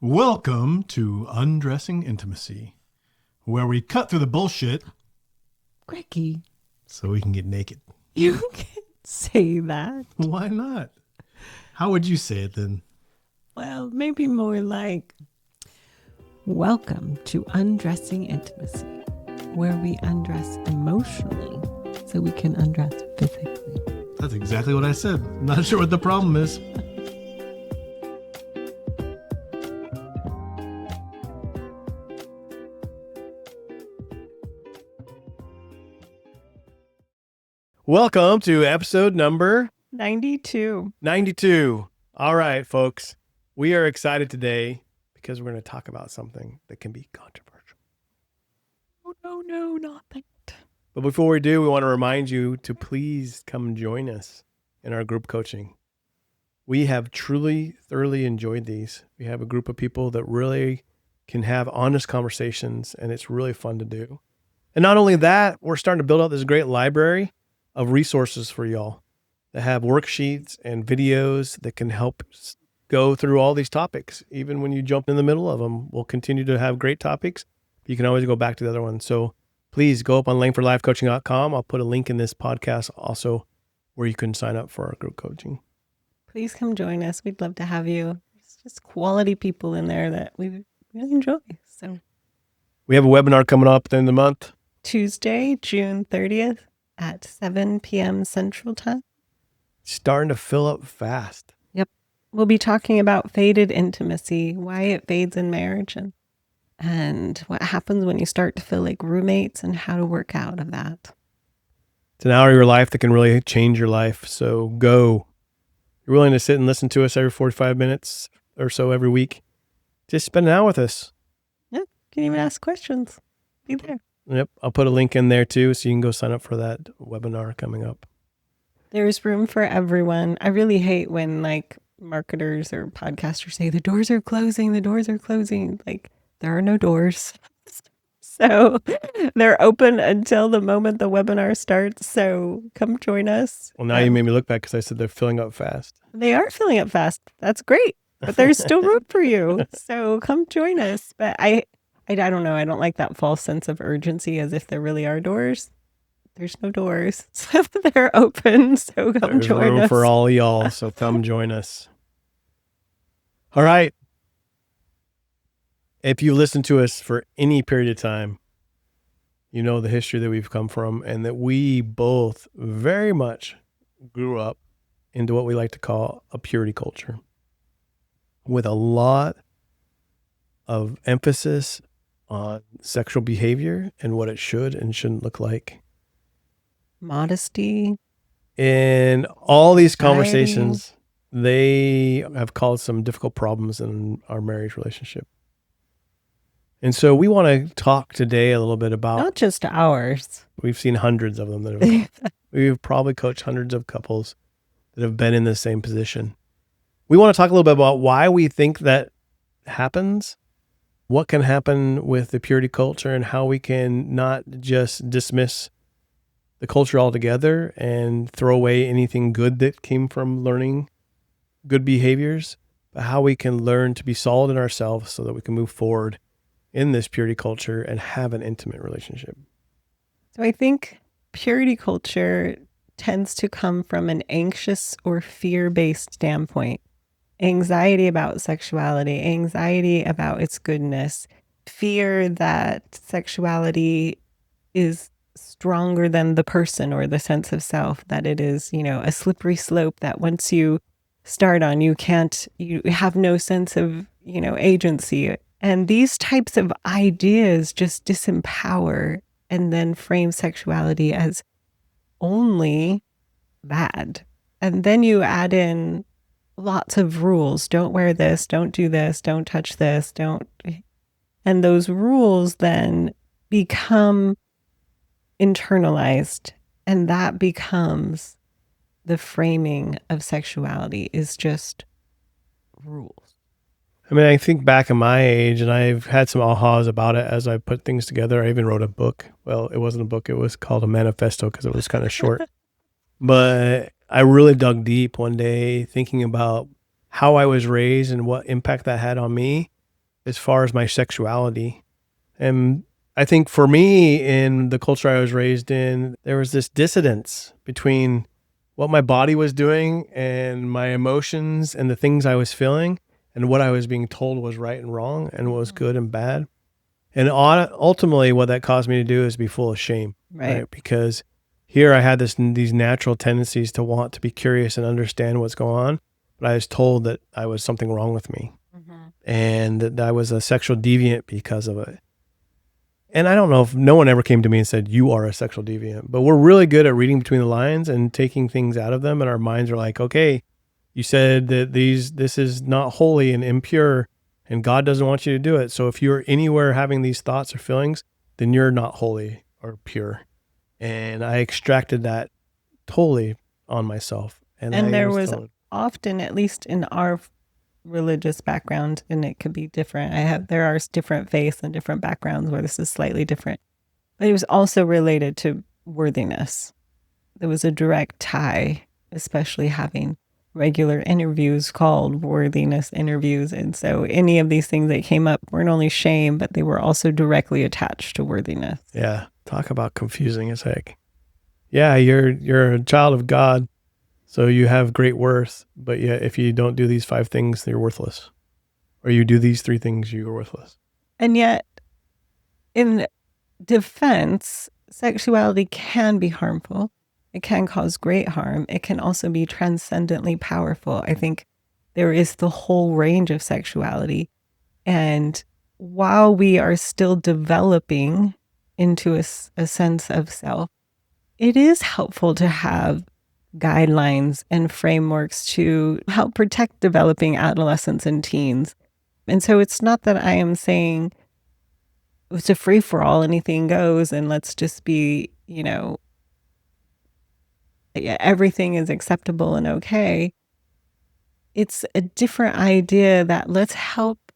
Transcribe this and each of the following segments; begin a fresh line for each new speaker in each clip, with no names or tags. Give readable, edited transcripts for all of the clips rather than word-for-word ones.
Welcome to Undressing Intimacy, where we cut through the bullshit
Greggy,
so we can get naked.
you can't say that.
Why not? How would you say it then?
Well, maybe more like, welcome to Undressing Intimacy, where we undress emotionally so we can undress physically.
That's exactly what I said. Not sure what the problem is. Welcome to episode number
92.
92. All right, folks. We are excited today because we're going to talk about something that can be controversial.
Oh, no, not that.
But before we do, we want to remind you to please come join us in our group coaching. We have truly, thoroughly enjoyed these. We have a group of people that really can have honest conversations, and it's really fun to do. And not only that, we're starting to build out this great library of resources for y'all that have worksheets and videos that can help go through all these topics. Even when you jump in the middle of them, we'll continue to have great topics. You can always go back to the other one. So please go up on laneforlifecoaching.com. I'll put a link in this podcast also where you can sign up for our group coaching.
Please come join us. We'd love to have you. It's just quality people in there that we really enjoy. So
We have a webinar coming up at the end of the month.
Tuesday, June 30th at 7 p.m. Central Time.
Starting to fill up fast.
We'll be talking about faded intimacy, why it fades in marriage, and what happens when you start to feel like roommates and how to work out of that.
It's an hour of your life that can really change your life. So go. You're willing to sit and listen to us every 45 minutes or so every week. Just spend an hour with us.
Yeah, you can even ask questions. Be there.
Yep. I'll put a link in there too, so you can go sign up for that webinar coming up.
There's room for everyone. I really hate when like marketers or podcasters say the doors are closing. Like there are no doors. So they're open until the moment the webinar starts. So come join us.
Well, now you made me look back because I said they're filling up fast.
They are filling up fast. That's great. But there's still room for you. So come join us. But I don't know. I don't like that false sense of urgency as if there really are doors. There's no doors. So they're open. So come
There's
join
room
us.
for all y'all. So come join us. All right. If you listen to us for any period of time, you know the history that we've come from and that we both very much grew up into what we like to call a purity culture with a lot of emphasis on sexual behavior and what it should and shouldn't look like.
Modesty.
In all these
Sexuality.
conversations, they have caused some difficult problems in our marriage relationship. And so we want to talk today a little bit about,
Not just ours.
we've seen hundreds of them that have, we've probably coached hundreds of couples that have been in the same position. We want to talk a little bit about why we think that happens, what can happen with the purity culture, and how we can not just dismiss the culture altogether and throw away anything good that came from learning good behaviors, but how we can learn to be solid in ourselves so that we can move forward in this purity culture and have an intimate relationship.
So I think purity culture tends to come from an anxious or fear-based standpoint. Anxiety about sexuality, anxiety about its goodness, fear that sexuality is stronger than the person or the sense of self, that it is, a slippery slope that once you start on, you have no sense of, agency. And these types of ideas just disempower and then frame sexuality as only bad. And then you add in lots of rules. Don't wear this, don't do this, don't touch this, don't. And those rules then become internalized, and that becomes the framing of sexuality, is just rules.
I mean, I think back in my age, and I've had some ahas about it as I put things together. I even wrote a book. Well, it wasn't a book. It was called a manifesto because it was kind of short. But I really dug deep one day thinking about how I was raised and what impact that had on me. as far as my sexuality. And I think for me, in the culture I was raised in, there was this dissonance between what my body was doing and my emotions and the things I was feeling and what I was being told was right and wrong and what was good and bad. And ultimately, what that caused me to do is be full of shame, right? Because here I had these natural tendencies to want to be curious and understand what's going on, but I was told that I was something wrong with me and that I was a sexual deviant because of it. And I don't know if no one ever came to me and said, you are a sexual deviant, but we're really good at reading between the lines and taking things out of them. And our minds are like, okay, you said that this is not holy and impure and God doesn't want you to do it. So if you're anywhere having these thoughts or feelings, then you're not holy or pure. And I extracted that totally on myself.
And there was often, at least in our religious background, and it could be different. There are different faiths and different backgrounds where this is slightly different, but it was also related to worthiness. There was a direct tie, especially having regular interviews called worthiness interviews. And so any of these things that came up weren't only shame, but they were also directly attached to worthiness.
Yeah. Talk about confusing as heck. Yeah. You're a child of God. So you have great worth, but yet if you don't do these 5 things, you're worthless. Or you do these 3 things, you're worthless.
And yet, in defense, sexuality can be harmful. It can cause great harm. It can also be transcendently powerful. I think there is the whole range of sexuality. And while we are still developing into a sense of self, it is helpful to have guidelines and frameworks to help protect developing adolescents and teens. And so it's not that I am saying it's a free for all, anything goes, and let's just be, everything is acceptable and okay. It's a different idea that let's help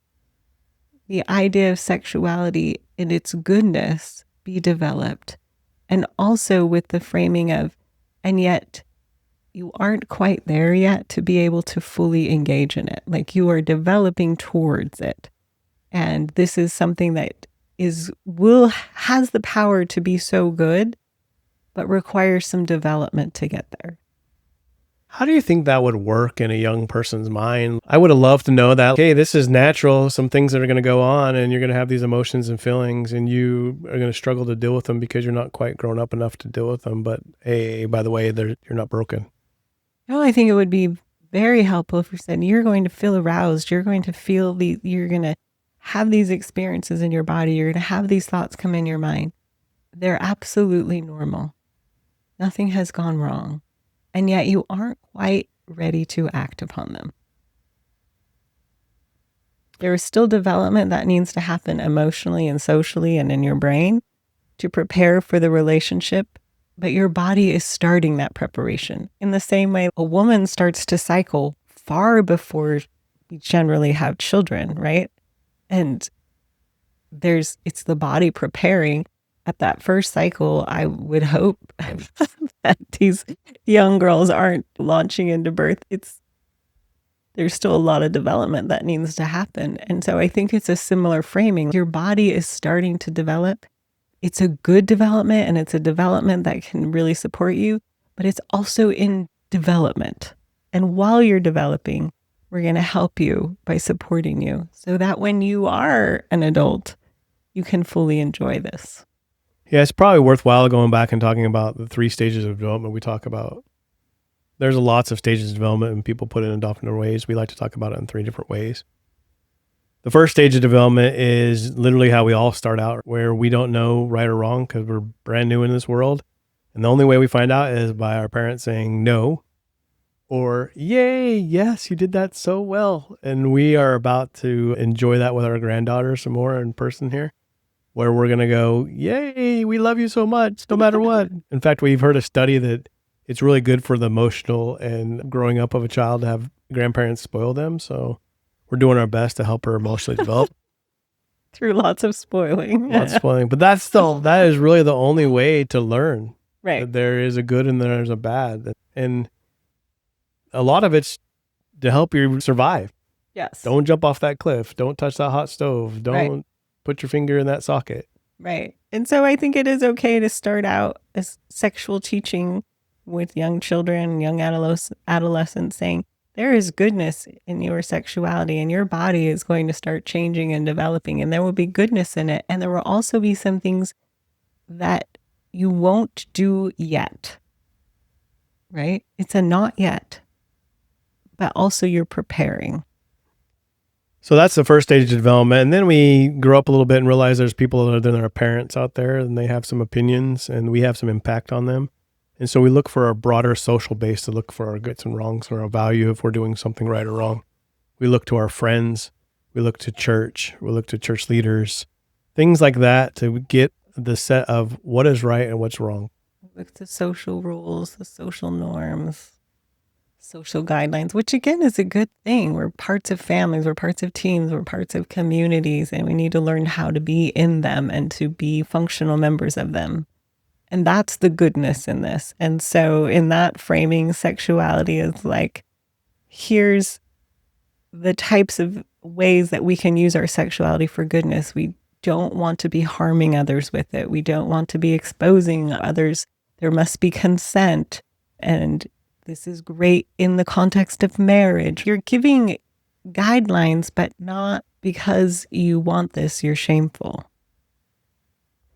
the idea of sexuality in its goodness be developed. And also with the framing of, and yet you aren't quite there yet to be able to fully engage in it. Like you are developing towards it. And this is something that has the power to be so good, but requires some development to get there.
How do you think that would work in a young person's mind? I would have loved to know that, okay, this is natural, some things that are going to go on and you're going to have these emotions and feelings and you are going to struggle to deal with them because you're not quite grown up enough to deal with them. But hey, by the way, you're not broken.
No, I think it would be very helpful if we said, you're going to feel aroused. You're going to you're going to have these experiences in your body. You're going to have these thoughts come in your mind. They're absolutely normal. Nothing has gone wrong. And yet you aren't quite ready to act upon them. There is still development that needs to happen emotionally and socially and in your brain to prepare for the relationship, but your body is starting that preparation. In the same way, a woman starts to cycle far before we generally have children, right? And it's the body preparing. At that first cycle, I would hope that these young girls aren't launching into birth. There's still a lot of development that needs to happen. And so I think it's a similar framing. Your body is starting to develop. It's a good development and it's a development that can really support you, but it's also in development. And while you're developing, we're going to help you by supporting you so that when you are an adult, you can fully enjoy this.
Yeah, it's probably worthwhile going back and talking about the 3 stages of development we talk about. There's lots of stages of development and people put it in different ways. We like to talk about it in 3 different ways. The first stage of development is literally how we all start out, where we don't know right or wrong because we're brand new in this world. And the only way we find out is by our parents saying no or yay, yes, you did that so well. And we are about to enjoy that with our granddaughter some more in person here, where we're going to go, yay, we love you so much, no matter what. In fact, we've heard a study that it's really good for the emotional and growing up of a child to have grandparents spoil them. So we're doing our best to help her emotionally develop.
Through lots of spoiling.
Lots of spoiling. But that is really the only way to learn.
Right.
That there is a good and there's a bad. And a lot of it's to help you survive.
Yes.
Don't jump off that cliff. Don't touch that hot stove.
Right.
Don't put your finger in that socket.
Right. And so I think it is okay to start out as sexual teaching with young children, young adolescents, saying there is goodness in your sexuality and your body is going to start changing and developing, and there will be goodness in it. And there will also be some things that you won't do yet, right? It's a not yet, but also you're preparing.
So that's the first stage of development. And then we grow up a little bit and realize there's people other than our parents out there and they have some opinions and we have some impact on them. And so we look for a broader social base to look for our goods and wrongs or our value if we're doing something right or wrong. We look to our friends. We look to church. We look to church leaders, things like that to get the set of what is right and what's wrong.
Look to social rules, the social norms, social guidelines, which again is a good thing. We're parts of families, we're parts of teams, we're parts of communities, and we need to learn how to be in them and to be functional members of them. And that's the goodness in this. And so in that framing, sexuality is like, here's the types of ways that we can use our sexuality for goodness. We don't want to be harming others with it. We don't want to be exposing others. There must be consent. And this is great in the context of marriage. You're giving guidelines, but not because you want this, you're shameful.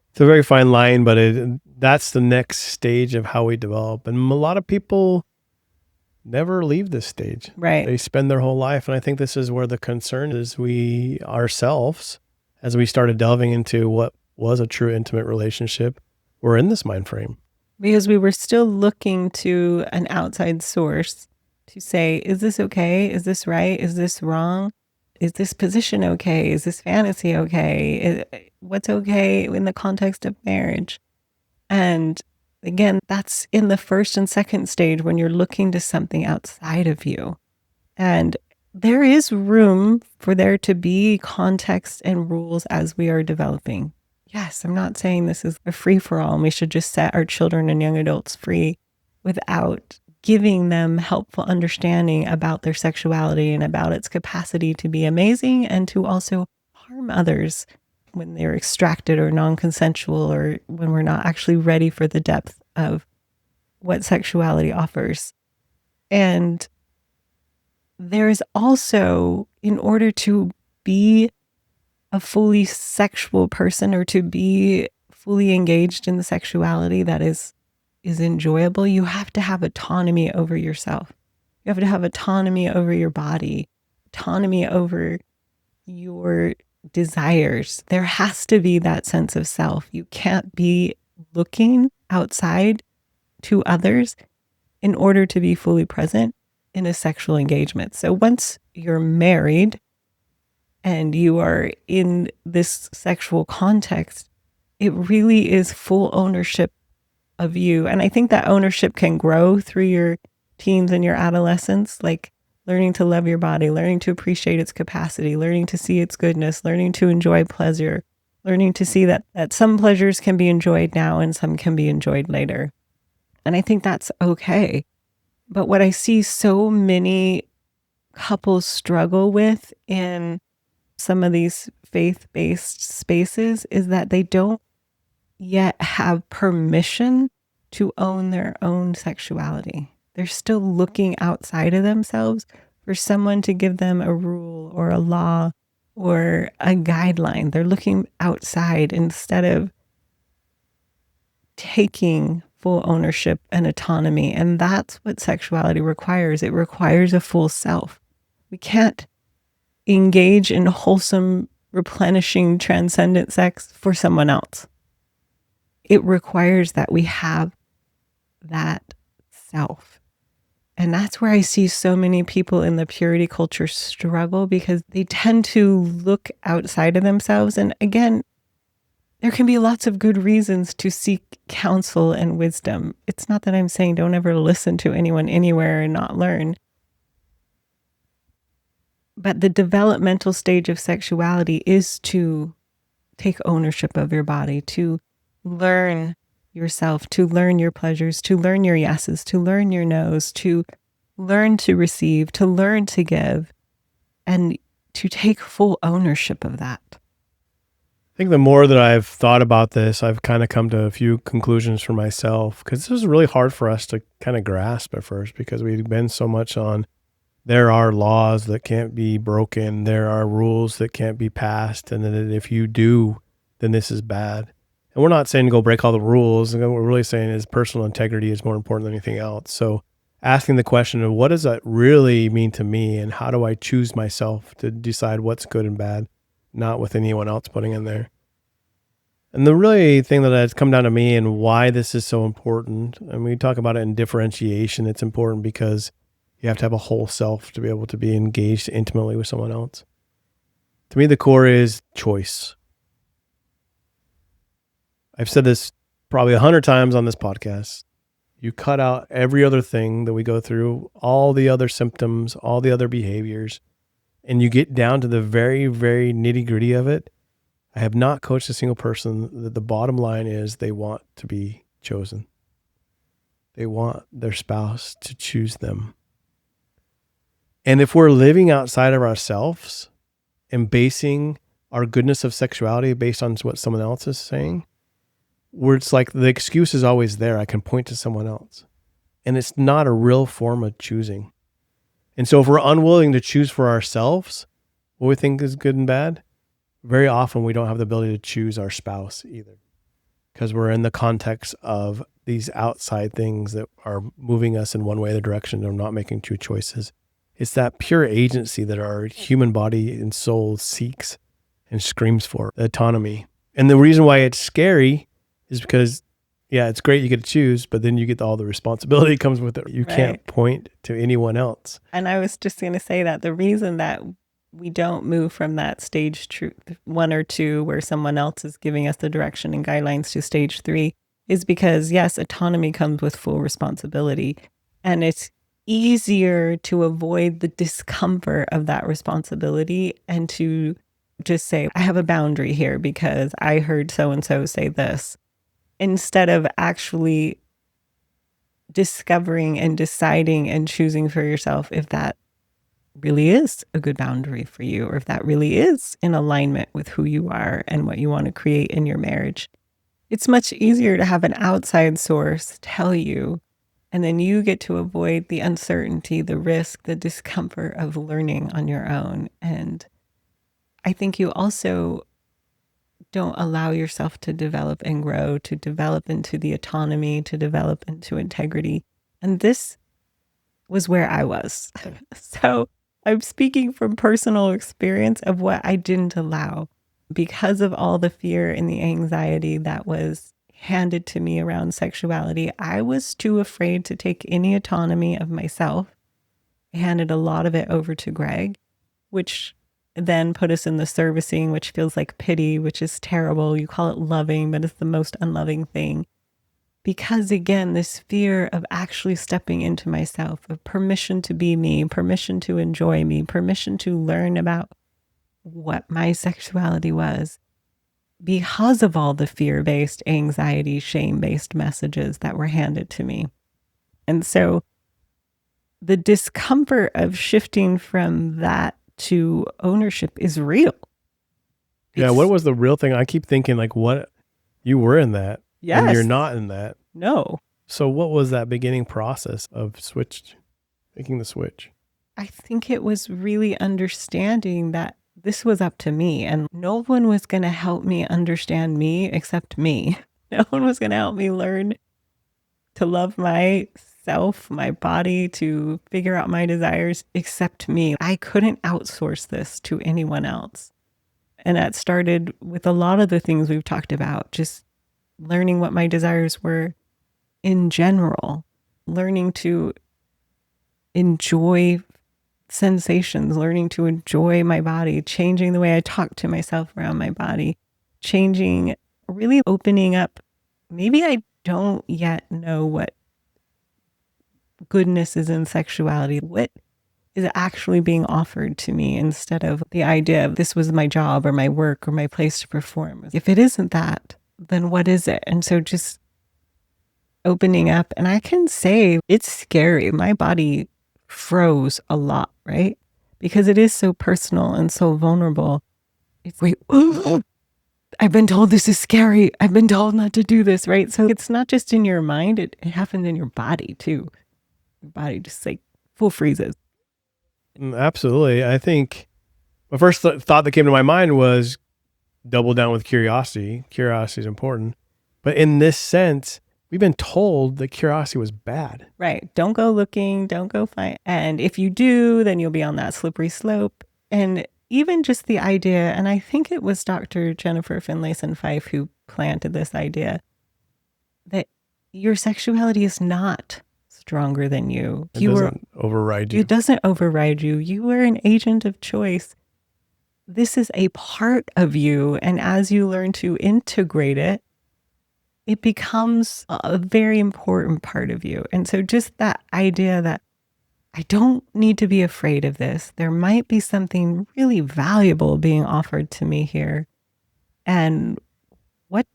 It's a very fine line, but that's the next stage of how we develop. And a lot of people never leave this stage.
Right.
They spend their whole life. And I think this is where the concern is we ourselves, as we started delving into what was a true intimate relationship, we're in this mind frame.
Because we were still looking to an outside source to say, is this okay? Is this right? Is this wrong? Is this position okay? Is this fantasy okay? What's okay in the context of marriage? And again, that's in the first and second stage when you're looking to something outside of you. And there is room for there to be context and rules as we are developing. Yes, I'm not saying this is a free-for-all and we should just set our children and young adults free without giving them helpful understanding about their sexuality and about its capacity to be amazing and to also harm others when they're extracted or non-consensual or when we're not actually ready for the depth of what sexuality offers. And there is also, in order to be a fully sexual person or to be fully engaged in the sexuality that is enjoyable, you have to have autonomy over yourself. You have to have autonomy over your body, autonomy over your desires. There has to be that sense of self. You can't be looking outside to others in order to be fully present in a sexual engagement. So once you're married and you are in this sexual context, it really is full ownership of you. And I think that ownership can grow through your teens and your adolescence, like learning to love your body, learning to appreciate its capacity, learning to see its goodness, learning to enjoy pleasure, learning to see that some pleasures can be enjoyed now and some can be enjoyed later. And I think that's okay. But what I see so many couples struggle with in some of these faith-based spaces is that they don't yet have permission to own their own sexuality. They're still looking outside of themselves for someone to give them a rule or a law or a guideline. They're looking outside instead of taking full ownership and autonomy. And that's what sexuality requires. It requires a full self. We can't engage in wholesome, replenishing, transcendent sex for someone else. It requires that we have that self. And that's where I see so many people in the purity culture struggle because they tend to look outside of themselves. And again, there can be lots of good reasons to seek counsel and wisdom. It's not that I'm saying don't ever listen to anyone anywhere and not learn. But the developmental stage of sexuality is to take ownership of your body, to learn yourself, to learn your pleasures, to learn your yeses, to learn your nos, to learn to receive, to learn to give. and to take full ownership of that.
I think the more that I've thought about this, I've kind of come to a few conclusions for myself, because this was really hard for us to kind of grasp at first, because we've been so much on there are laws that can't be broken, there are rules that can't be passed, and then if you do, then this is bad. And we're not saying to go break all the rules. And what we're really saying is personal integrity is more important than anything else. So asking the question of what does that really mean to me, and how do I choose myself to decide what's good and bad, not with anyone else putting in there. And the really thing that has come down to me and why this is so important, and we talk about it in differentiation, it's important because you have to have a whole self to be able to be engaged intimately with someone else. To me, the core is choice. I've said this probably 100 times on this podcast. You cut out every other thing that we go through, all the other symptoms, all the other behaviors, and you get down to the very, very nitty gritty of it. I have not coached a single person that the bottom line is they want to be chosen. They want their spouse to choose them. And if we're living outside of ourselves and basing our goodness of sexuality based on what someone else is saying, where it's like the excuse is always there. I can point to someone else. And it's not a real form of choosing. And so if we're unwilling to choose for ourselves what we think is good and bad, very often we don't have the ability to choose our spouse either, because we're in the context of these outside things that are moving us in one way, the direction of not making true choices. It's that pure agency that our human body and soul seeks and screams for, autonomy. And the reason why it's scary is because, yeah, it's great you get to choose, but then you get all the responsibility comes with it. You can't point to anyone else.
And I was just going to say that the reason that we don't move from that stage 1 or 2 where someone else is giving us the direction and guidelines to stage 3 is because, yes, autonomy comes with full responsibility. And it's easier to avoid the discomfort of that responsibility and to just say, I have a boundary here because I heard so-and-so say this, instead of actually discovering and deciding and choosing for yourself if that really is a good boundary for you, or if that really is in alignment with who you are and what you want to create in your marriage. It's much easier to have an outside source tell you, and then you get to avoid the uncertainty, the risk, the discomfort of learning on your own. And I think you also don't allow yourself to develop and grow, to develop into the autonomy, to develop into integrity. And this was where I was. So I'm speaking from personal experience of what I didn't allow because of all the fear and the anxiety that was handed to me around sexuality. I was too afraid to take any autonomy of myself. I handed a lot of it over to Greg, which then put us in the servicing, which feels like pity, which is terrible. You call it loving, but it's the most unloving thing. Because again, this fear of actually stepping into myself, of permission to be me, permission to enjoy me, permission to learn about what my sexuality was, because of all the fear-based, anxiety, shame-based messages that were handed to me. And so the discomfort of shifting from that to ownership is real.
Yeah, what was the real thing? I keep thinking like, what, you were in that.
Yes.
And you're not in that.
No.
So what was that beginning process of making the switch?
I think it was really understanding that this was up to me, and no one was going to help me understand me except me. No one was going to help me learn to love myself, my body, to figure out my desires except me. I couldn't outsource this to anyone else. And that started with a lot of the things we've talked about, just learning what my desires were in general, learning to enjoy sensations, learning to enjoy my body, changing the way I talk to myself around my body, changing, really opening up. Maybe I don't yet know what goodness is in sexuality, what is actually being offered to me, instead of the idea of this was my job or my work or my place to perform. If it isn't that, then what is it? And so just opening up, and I can say it's scary. My body froze a lot, right? because it is so personal and so vulnerable. It's like, I've been told this is scary. I've been told not to do this, right? So it's not just in your mind, it happens in your body too. Your body just like full freezes.
Absolutely. I think the first thought that came to my mind was double down with curiosity. Curiosity is important. But in this sense, we've been told that curiosity was bad.
Right. Don't go looking, don't go find. And if you do, then you'll be on that slippery slope. And even just the idea, and I think it was Dr. Jennifer Finlayson Fife who planted this idea, that your sexuality is not stronger than you.
It doesn't override you.
It doesn't override you. You are an agent of choice. This is a part of you. And as you learn to integrate it, it becomes a very important part of you. And so just that idea that I don't need to be afraid of this. There might be something really valuable being offered to me here. And what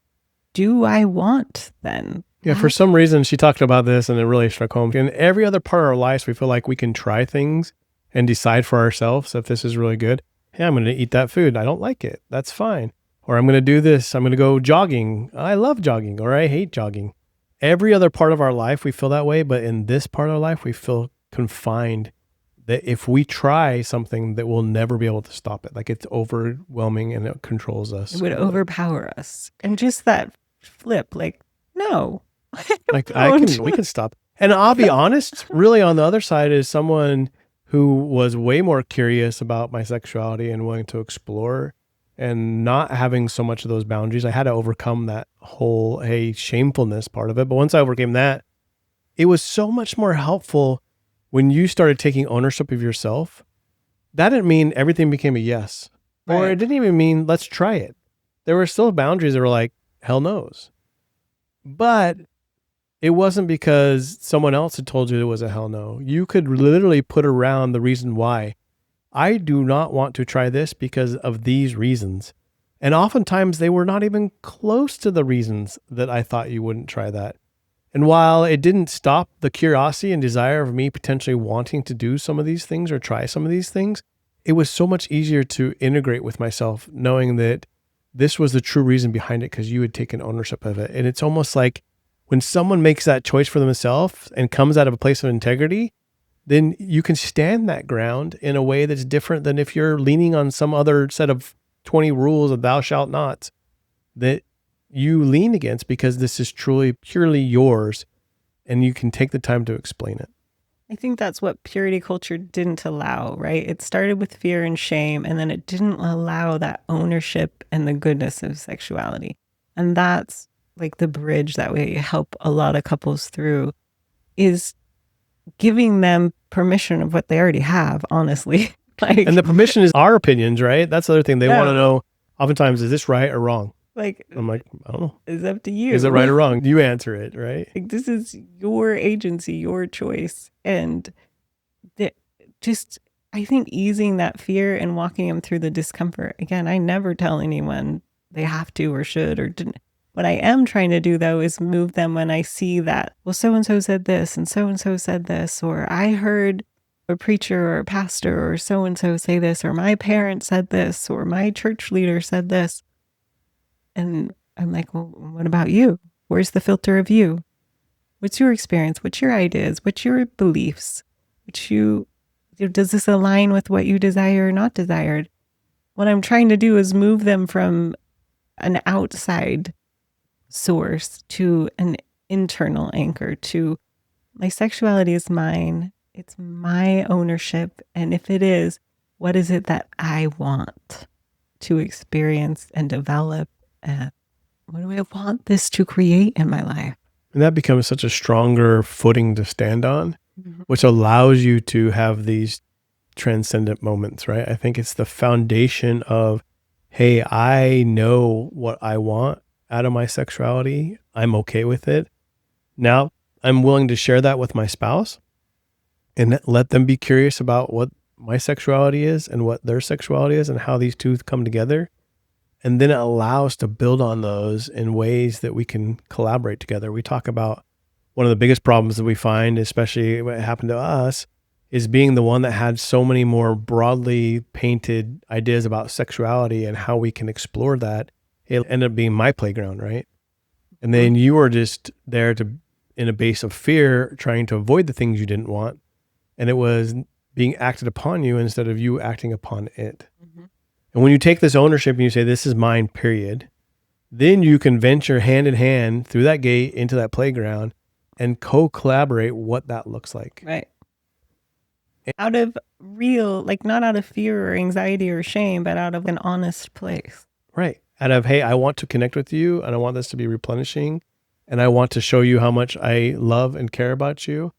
do I want then?
Yeah, for some reason, she talked about this and it really struck home. In every other part of our lives, we feel like we can try things and decide for ourselves if this is really good. Hey, I'm going to eat that food. I don't like it. That's fine. Or I'm going to do this. I'm going to go jogging. I love jogging, or I hate jogging. Every other part of our life, we feel that way. But in this part of our life, we feel confined that if we try something, that we'll never be able to stop it. Like it's overwhelming and it controls us.
It would overpower us. And just that flip, like, no.
Like we can stop. And I'll be honest, really on the other side is someone who was way more curious about my sexuality and willing to explore and not having so much of those boundaries. I had to overcome that whole, shamefulness part of it. But once I overcame that, it was so much more helpful when you started taking ownership of yourself. That didn't mean everything became a yes. Or
Right.
it didn't even mean let's try it. There were still boundaries that were like, hell knows. But it wasn't because someone else had told you it was a hell no. You could literally put around the reason why. I do not want to try this because of these reasons. And oftentimes they were not even close to the reasons that I thought you wouldn't try that. And while it didn't stop the curiosity and desire of me potentially wanting to do some of these things or try some of these things, it was so much easier to integrate with myself, knowing that this was the true reason behind it because you had taken ownership of it. And it's almost like when someone makes that choice for themselves and comes out of a place of integrity, then you can stand that ground in a way that's different than if you're leaning on some other set of 20 rules of thou shalt not that you lean against, because this is truly purely yours and you can take the time to explain it.
I think that's what purity culture didn't allow, right? It started with fear and shame, and then it didn't allow that ownership and the goodness of sexuality. And that's like the bridge that we help a lot of couples through, is giving them permission of what they already have, honestly.
And the permission is our opinions, right? That's the other thing. They want to know, oftentimes, is this right or wrong?
Like,
I'm like, I don't know.
It's up to you.
Is it right or wrong? You answer it, right?
Like, this is your agency, your choice. And just, I think easing that fear and walking them through the discomfort. Again, I never tell anyone they have to or should or didn't. What I am trying to do, though, is move them when I see that, well, so-and-so said this and so-and-so said this, or I heard a preacher or a pastor or so-and-so say this, or my parent said this, or my church leader said this. And I'm like, well, what about you? Where's the filter of you? What's your experience? What's your ideas? What's your beliefs? Does this align with what you desire or not desired? What I'm trying to do is move them from an outside source to an internal anchor, to my sexuality is mine. It's my ownership. And if it is, what is it that I want to experience and develop? What do I want this to create in my life?
And that becomes such a stronger footing to stand on, which allows you to have these transcendent moments, right? I think it's the foundation of, hey, I know what I want out of my sexuality. I'm okay with it. Now I'm willing to share that with my spouse and let them be curious about what my sexuality is and what their sexuality is and how these two come together. And then it allows us to build on those in ways that we can collaborate together. We talk about one of the biggest problems that we find, especially what happened to us, is being the one that had so many more broadly painted ideas about sexuality and how we can explore that. It ended up being my playground, right? And then you were just there in a base of fear, trying to avoid the things you didn't want. And it was being acted upon you instead of you acting upon it. Mm-hmm. And when you take this ownership and you say, this is mine, period, then you can venture hand in hand through that gate into that playground and co-collaborate what that looks like.
Right. Out of real, like not out of fear or anxiety or shame, but out of an honest place.
Right. Out of, hey, I want to connect with you and I want this to be replenishing and I want to show you how much I love and care about you.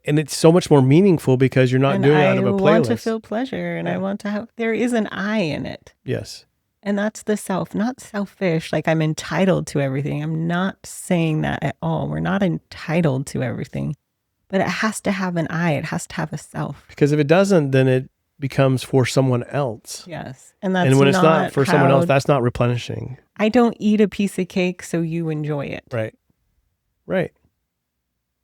And it's so much more meaningful because you're not doing it out of a playlist.
I want to feel pleasure and I want to have, there is an I in it.
Yes.
And that's the self, not selfish, like I'm entitled to everything. I'm not saying that at all. We're not entitled to everything, but it has to have an I. It has to have a self.
Because if it doesn't, then it becomes for someone else.
Yes.
And when it's not for someone else, that's not replenishing.
I don't eat a piece of cake so you enjoy it.
Right. Right.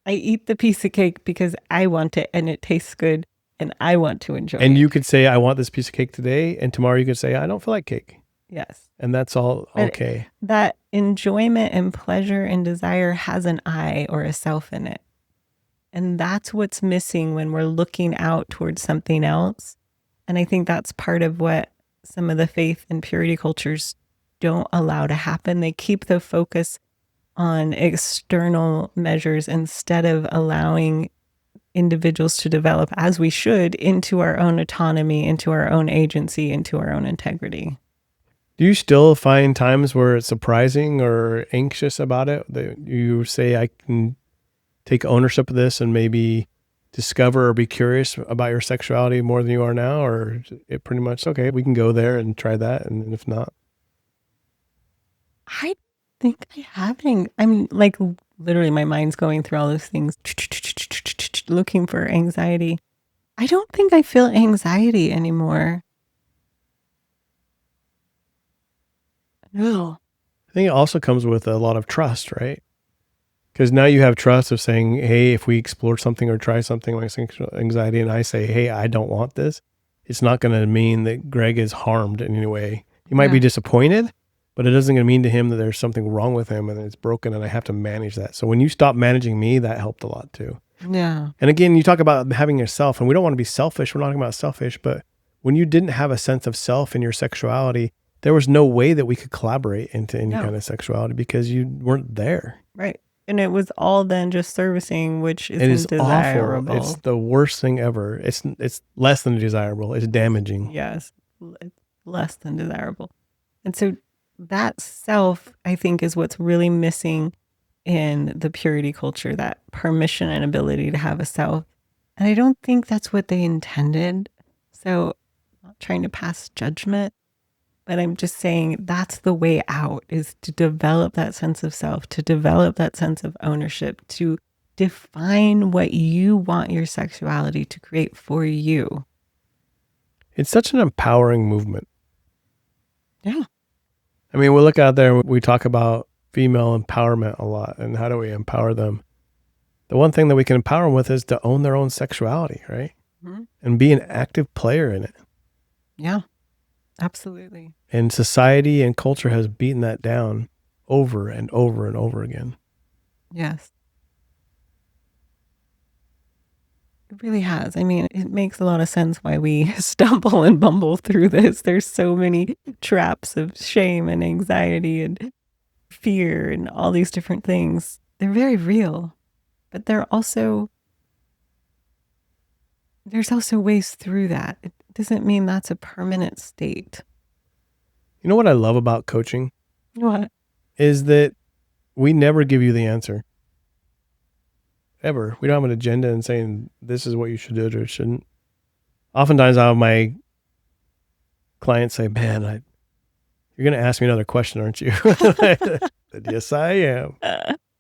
I eat the piece of cake because I want it and it tastes good and I want to enjoy it.
And you could say, I want this piece of cake today. And tomorrow you could say, I don't feel like cake.
Yes.
And that's all okay.
That enjoyment and pleasure and desire has an I or a self in it. And that's what's missing when we're looking out towards something else. And I think that's part of what some of the faith and purity cultures don't allow to happen. They keep the focus on external measures instead of allowing individuals to develop, as we should, into our own autonomy, into our own agency, into our own integrity.
Do you still find times where it's surprising or anxious about it? That you say, I can take ownership of this and maybe discover or be curious about your sexuality more than you are now? Or it pretty much, okay, we can go there and try that. And if not.
I think I haven't. I'm like, literally my mind's going through all those things, looking for anxiety. I don't think I feel anxiety anymore. No.
I think it also comes with a lot of trust, right? Because now you have trust of saying, hey, if we explore something or try something like sexual anxiety and I say, hey, I don't want this, it's not going to mean that Greg is harmed in any way. He might be disappointed, but it doesn't mean to him that there's something wrong with him and it's broken and I have to manage that. So when you stop managing me, that helped a lot too.
Yeah.
And again, you talk about having yourself, and we don't want to be selfish. We're not talking about selfish, but when you didn't have a sense of self in your sexuality, there was no way that we could collaborate into any kind of sexuality because you weren't there.
Right. And it was all then just servicing, which isn't desirable.
Awful. It's the worst thing ever. It's less than desirable. It's damaging.
Yes. It's less than desirable. And so that self, I think, is what's really missing in the purity culture, that permission and ability to have a self. And I don't think that's what they intended. So I'm not trying to pass judgment, but I'm just saying that's the way out, is to develop that sense of self, to develop that sense of ownership, to define what you want your sexuality to create for you.
It's such an empowering movement.
Yeah.
I mean, we look out there, we talk about female empowerment a lot, and how do we empower them? The one thing that we can empower them with is to own their own sexuality, right? Mm-hmm. And be an active player in it.
Yeah. Absolutely.
And society and culture has beaten that down over and over and over again.
Yes. It really has. I mean, it makes a lot of sense why we stumble and bumble through this. There's so many traps of shame and anxiety and fear and all these different things. They're very real, but there's also ways through that. It doesn't mean that's a permanent state.
You know what I love about coaching?
What?
Is that we never give you the answer. Ever. We don't have an agenda and saying this is what you should do or shouldn't. Oftentimes I'll have my clients say, man, you're going to ask me another question, aren't you? I said, yes, I am.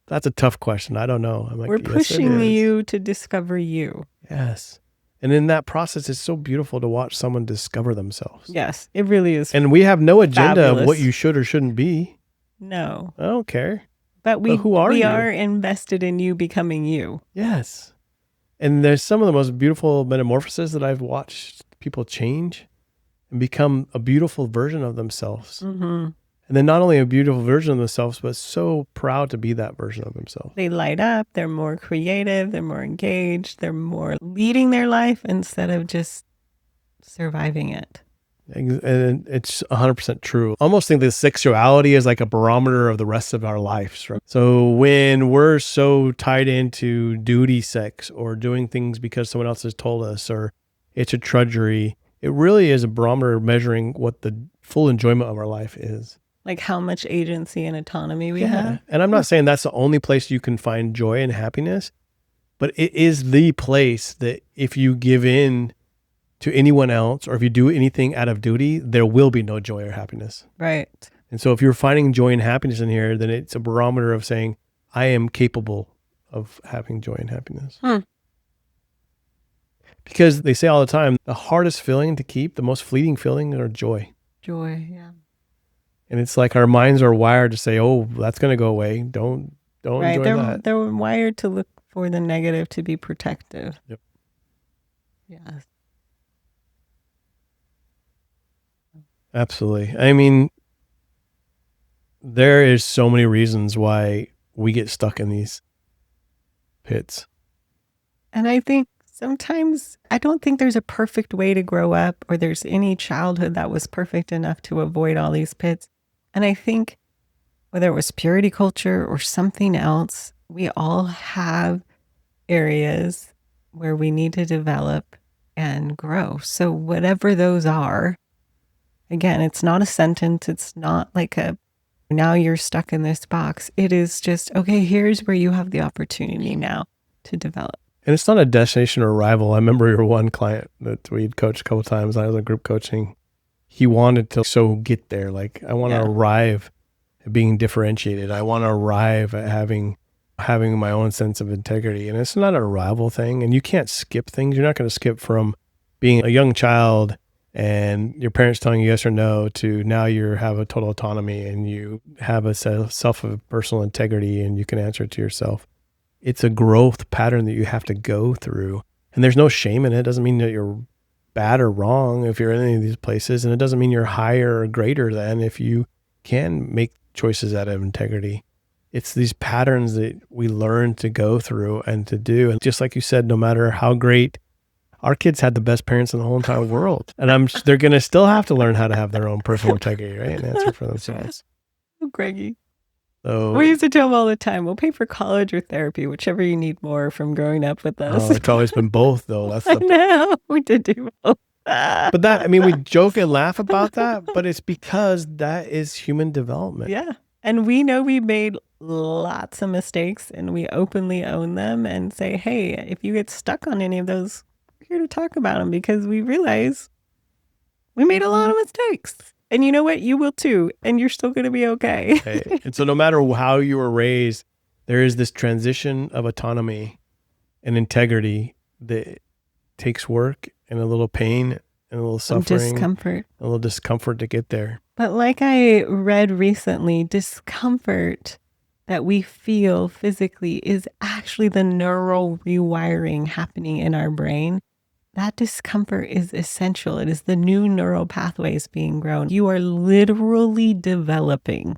That's a tough question. I don't know. I'm like,
we're pushing you to discover you.
Yes. And in that process, it's so beautiful to watch someone discover themselves.
Yes, it really is.
And we have no agenda
fabulous.
Of what you should or shouldn't be.
No.
I don't care.
But we
who are you?
are invested in you becoming you.
Yes. And there's some of the most beautiful metamorphoses that I've watched people change and become a beautiful version of themselves.
Mm-hmm.
And then not only a beautiful version of themselves, but so proud to be that version of themselves.
They light up, they're more creative, they're more engaged, they're more leading their life instead of just surviving it.
And it's 100% true. I almost think that sexuality is like a barometer of the rest of our lives, right? So when we're so tied into duty sex or doing things because someone else has told us, or it's a drudgery, it really is a barometer measuring what the full enjoyment of our life is.
Like how much agency and autonomy we have.
And I'm not saying that's the only place you can find joy and happiness, but it is the place that if you give in to anyone else, or if you do anything out of duty, there will be no joy or happiness.
Right.
And so if you're finding joy and happiness in here, then it's a barometer of saying, I am capable of having joy and happiness. Because they say all the time, the hardest feeling to keep, the most fleeting feeling are joy.
Joy, yeah.
And it's like our minds are wired to say, oh, that's going to go away. Don't
Right.
enjoy that.
They're wired to look for the negative to be protective.
Yep.
Yes.
Absolutely. I mean, there is so many reasons why we get stuck in these pits.
And I think sometimes I don't think there's a perfect way to grow up, or there's any childhood that was perfect enough to avoid all these pits. And I think whether it was purity culture or something else, we all have areas where we need to develop and grow. So whatever those are, again, it's not a sentence. It's not like now you're stuck in this box. It is just, okay, here's where you have the opportunity now to develop.
And it's not a destination or arrival. I remember your one client that we'd coached a couple of times. I was in group coaching. He wanted to so get there. Like, I want to arrive at being differentiated. I want to arrive at having my own sense of integrity. And it's not an arrival thing. And you can't skip things. You're not going to skip from being a young child and your parents telling you yes or no to now you have a total autonomy and you have a self of personal integrity and you can answer it to yourself. It's a growth pattern that you have to go through. And there's no shame in it. It doesn't mean that you're bad or wrong if you're in any of these places. And it doesn't mean you're higher or greater than if you can make choices out of integrity. It's these patterns that we learn to go through and to do. And just like you said, no matter how great, our kids had the best parents in the whole entire world. And they're going to still have to learn how to have their own personal integrity, right? And answer for themselves.
Oh, Greggy.
So
We used to tell them all the time, we'll pay for college or therapy, whichever you need more from growing up with us.
it's always been both, though. That's
I know. We did do both.
But that, I mean, we joke and laugh about that, but it's because that is human development.
Yeah. And we know we made lots of mistakes and we openly own them and say, hey, if you get stuck on any of those, we're here to talk about them because we realize we made a lot of mistakes. And you know what? You will too. And you're still going to be okay.
Okay. And so no matter how you were raised, there is this transition of autonomy and integrity that takes work and a little pain and a little suffering,
discomfort,
a little discomfort to get there.
But like I read recently, discomfort that we feel physically is actually the neural rewiring happening in our brain. That discomfort is essential. It is the new neural pathways being grown. You are literally developing,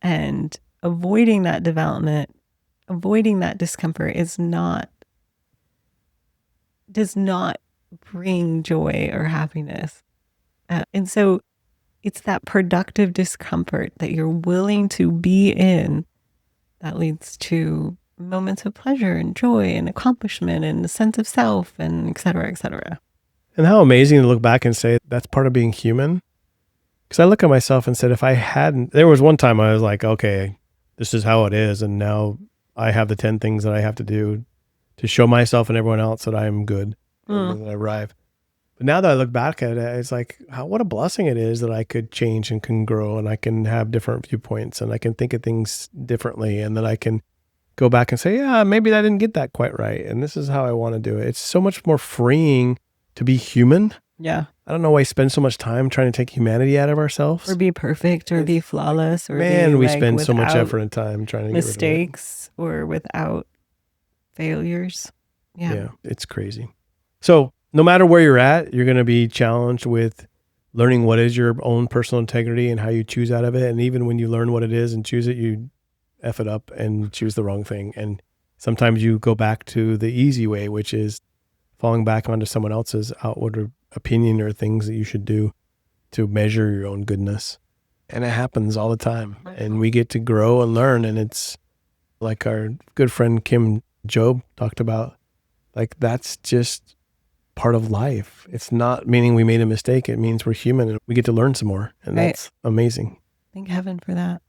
and avoiding that development, avoiding that discomfort does not bring joy or happiness. And so it's that productive discomfort that you're willing to be in that leads to moments of pleasure and joy and accomplishment and a sense of self and et cetera, et cetera.
And how amazing to look back and say that's part of being human. Because I look at myself and said, if I hadn't, there was one time I was like, okay, this is how it is. And now I have the 10 things that I have to do to show myself and everyone else that I'm good and that I arrive. But now that I look back at it, it's like, what a blessing it is that I could change and can grow and I can have different viewpoints and I can think of things differently and that I can go back and say, yeah, maybe I didn't get that quite right. And this is how I want to do it. It's so much more freeing to be human.
Yeah.
I don't know why I spend so much time trying to take humanity out of ourselves.
Or be perfect or be flawless. Or
man,
be
we
like
spend so much effort and time trying to
mistakes or without failures. Yeah.
It's crazy. So no matter where you're at, you're going to be challenged with learning what is your own personal integrity and how you choose out of it. And even when you learn what it is and choose it, you F it up and choose the wrong thing. And sometimes you go back to the easy way, which is falling back onto someone else's outward opinion or things that you should do to measure your own goodness. And it happens all the time. And we get to grow and learn. And it's like our good friend Kim Job talked about, like that's just part of life. It's not meaning we made a mistake. It means we're human and we get to learn some more. And that's amazing.
Thank heaven for that.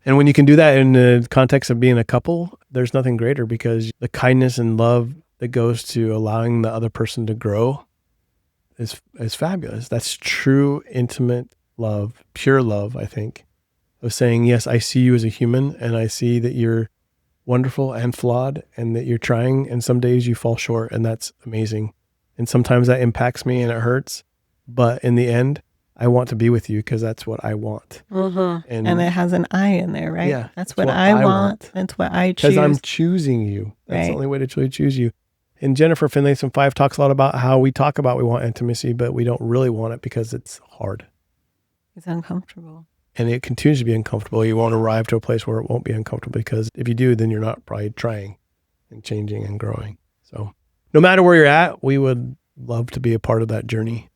And when you can do that in the context of being a couple, there's nothing greater, because the kindness and love that goes to allowing the other person to grow is fabulous. That's true, intimate love, pure love, I think, of saying, yes, I see you as a human and I see that you're wonderful and flawed and that you're trying, and some days you fall short, and that's amazing. And sometimes that impacts me and it hurts, but in the end, I want to be with you because that's what I want.
Mm-hmm. And it has an I in there, right?
Yeah,
that's what I want. That's what I choose.
Because I'm choosing you. That's the only way to truly choose you. And Jennifer Finlayson 5 talks a lot about how we talk about we want intimacy, but we don't really want it because it's hard.
It's uncomfortable.
And it continues to be uncomfortable. You won't arrive to a place where it won't be uncomfortable, because if you do, then you're not probably trying and changing and growing. So no matter where you're at, we would love to be a part of that journey.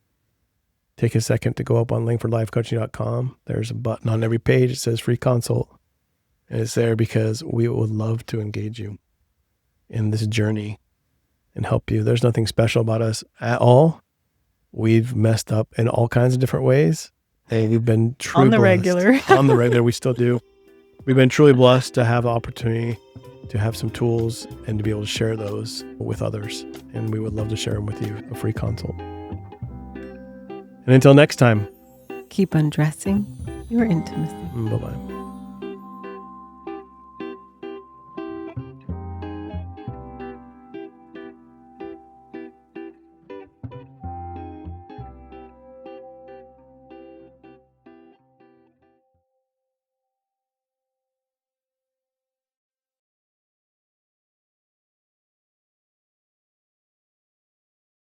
Take a second to go up on langfordlifecoaching.com. There's a button on every page. It says free consult. And it's there because we would love to engage you in this journey and help you. There's nothing special about us at all. We've messed up in all kinds of different ways. And we've been truly blessed. On the regular, we still do. We've been truly blessed to have the opportunity to have some tools and to be able to share those with others. And we would love to share them with you, a free consult. And until next time,
keep undressing your intimacy.
Bye-bye.